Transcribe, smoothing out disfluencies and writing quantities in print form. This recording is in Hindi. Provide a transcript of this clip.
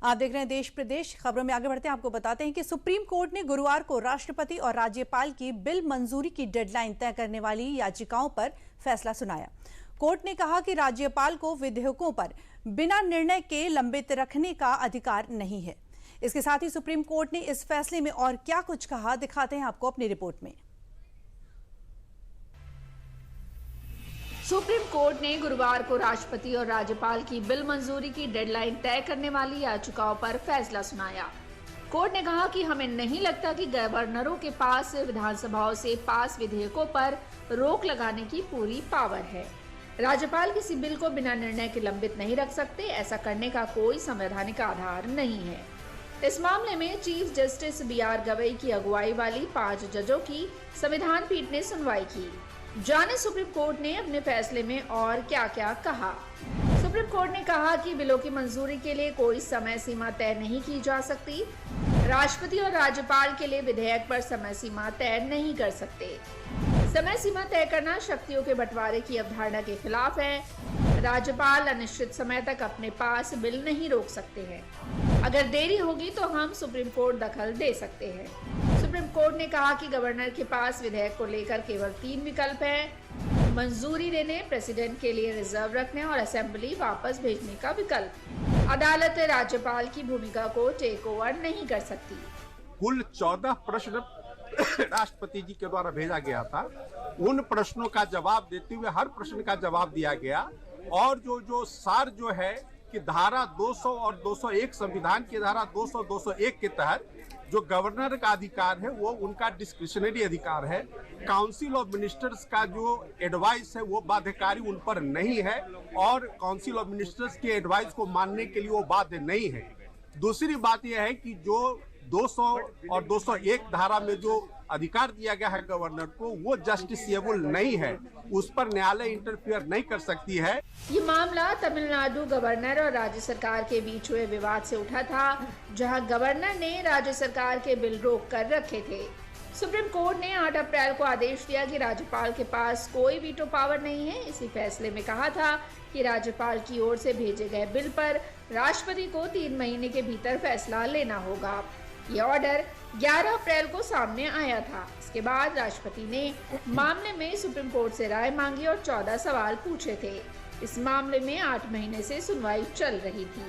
आप देख रहे हैं देश प्रदेश। खबरों में आगे बढ़ते हैं, आपको बताते हैं कि सुप्रीम कोर्ट ने गुरुवार को राष्ट्रपति और राज्यपाल की बिल मंजूरी की डेडलाइन तय करने वाली याचिकाओं पर फैसला सुनाया। कोर्ट ने कहा कि राज्यपाल को विधेयकों पर बिना निर्णय के लंबित रखने का अधिकार नहीं है। इसके साथ ही सुप्रीम कोर्ट ने इस फैसले में और क्या कुछ कहा, दिखाते हैं आपको अपनी रिपोर्ट में। सुप्रीम कोर्ट ने गुरुवार को राष्ट्रपति और राज्यपाल की बिल मंजूरी की डेडलाइन तय करने वाली याचिकाओं पर फैसला सुनाया। कोर्ट ने कहा कि हमें नहीं लगता कि गवर्नरों के पास विधानसभाओं से पास विधेयकों पर रोक लगाने की पूरी पावर है। राज्यपाल किसी बिल को बिना निर्णय के लंबित नहीं रख सकते, ऐसा करने का कोई संवैधानिक आधार नहीं है। इस मामले में चीफ जस्टिस BR गवई की अगुवाई वाली 5 जजों की संविधान पीठ ने सुनवाई की। जाने सुप्रीम कोर्ट ने अपने फैसले में और क्या क्या कहा। सुप्रीम कोर्ट ने कहा कि बिलों की मंजूरी के लिए कोई समय सीमा तय नहीं की जा सकती। राष्ट्रपति और राज्यपाल के लिए विधेयक पर समय सीमा तय नहीं कर सकते। समय सीमा तय करना शक्तियों के बंटवारे की अवधारणा के खिलाफ है। राज्यपाल अनिश्चित समय तक अपने पास बिल नहीं रोक सकते हैं। अगर देरी होगी तो हम सुप्रीम कोर्ट दखल दे सकते हैं। सुप्रीम कोर्ट ने कहा कि गवर्नर के पास विधेयक को लेकर केवल 3 विकल्प हैं: मंजूरी देने, प्रेसिडेंट के लिए रिजर्व रखने और असेंबली वापस भेजने का विकल्प। अदालत राज्यपाल की भूमिका को टेक ओवर नहीं कर सकती। कुल 14 प्रश्न राष्ट्रपति जी के द्वारा भेजा गया था। उन प्रश्नों का जवाब देते हुए हर प्रश्न का जवाब दिया गया और जो सार जो है कि धारा 200 और 201 संविधान की धारा 200, 201 के तहत जो गवर्नर का अधिकार है वो उनका डिस्क्रिशनरी अधिकार है। काउंसिल ऑफ मिनिस्टर्स का जो एडवाइस है वो बाध्यकारी उन पर नहीं है और काउंसिल ऑफ मिनिस्टर्स की एडवाइस को मानने के लिए वो बाध्य नहीं है। दूसरी बात यह है कि जो 200 और 201 धारा में जो अधिकार दिया गया है गवर्नर को, वो जस्टिसेबल नहीं है, उस पर न्यायालय इंटरफियर नहीं कर सकती है। ये मामला तमिलनाडु गवर्नर और राज्य सरकार के बीच हुए विवाद से उठा था, जहां गवर्नर ने राज्य सरकार के बिल रोक कर रखे थे। सुप्रीम कोर्ट ने 8 अप्रैल को आदेश दिया कि राज्यपाल के पास कोई वीटो पावर नहीं है। इसी फैसले में कहा था कि राज्यपाल की ओर से भेजे गए बिल पर राष्ट्रपति को 3 महीने के भीतर फैसला लेना होगा। ये ऑर्डर 11 अप्रैल को सामने आया था। इसके बाद राष्ट्रपति ने मामले में सुप्रीम कोर्ट से राय मांगी और 14 सवाल पूछे थे। इस मामले में 8 महीने से सुनवाई चल रही थी।